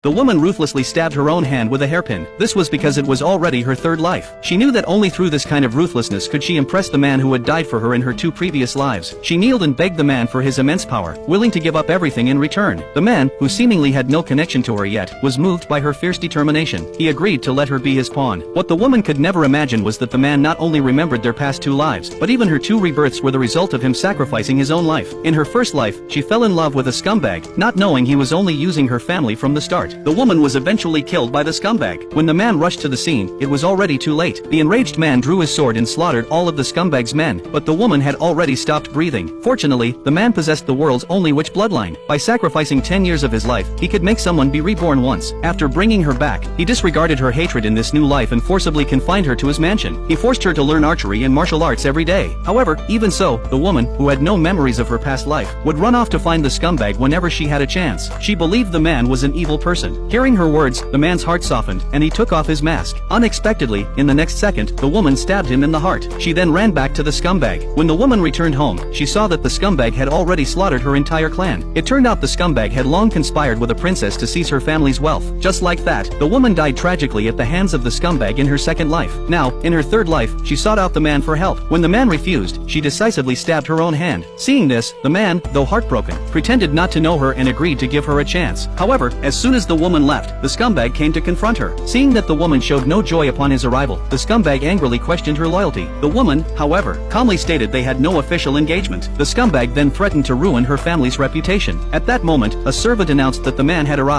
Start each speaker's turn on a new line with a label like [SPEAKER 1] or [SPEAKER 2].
[SPEAKER 1] The woman ruthlessly stabbed her own hand with a hairpin. This was because it was already her third life. She knew that only through this kind of ruthlessness could she impress the man who had died for her in her two previous lives. She kneeled and begged the man for his immense power, willing to give up everything in return. The man, who seemingly had no connection to her yet, was moved by her fierce determination. He agreed to let her be his pawn. What the woman could never imagine was that the man not only remembered their past two lives, but even her two rebirths were the result of him sacrificing his own life. In her first life, she fell in love with a scumbag, not knowing he was only using her family from the start. The woman was eventually killed by the scumbag. When the man rushed to the scene, it was already too late. The enraged man drew his sword and slaughtered all of the scumbag's men, but the woman had already stopped breathing. Fortunately, the man possessed the world's only witch bloodline. By sacrificing 10 years of his life, he could make someone be reborn once. After bringing her back, he disregarded her hatred in this new life and forcibly confined her to his mansion. He forced her to learn archery and martial arts every day. However, even so, the woman, who had no memories of her past life, would run off to find the scumbag whenever she had a chance. She believed the man was an evil person. Hearing her words, the man's heart softened, and he took off his mask. Unexpectedly, in the next second, the woman stabbed him in the heart. She then ran back to the scumbag. When the woman returned home, she saw that the scumbag had already slaughtered her entire clan. It turned out the scumbag had long conspired with a princess to seize her family's wealth. Just like that, the woman died tragically at the hands of the scumbag in her second life. Now, in her third life, she sought out the man for help. When the man refused, she decisively stabbed her own hand. Seeing this, the man, though heartbroken, pretended not to know her and agreed to give her a chance. However, as soon as the woman left, the scumbag came to confront her. Seeing that the woman showed no joy upon his arrival, the scumbag angrily questioned her loyalty. The woman, however, calmly stated they had no official engagement. The scumbag then threatened to ruin her family's reputation. At that moment, a servant announced that the man had arrived.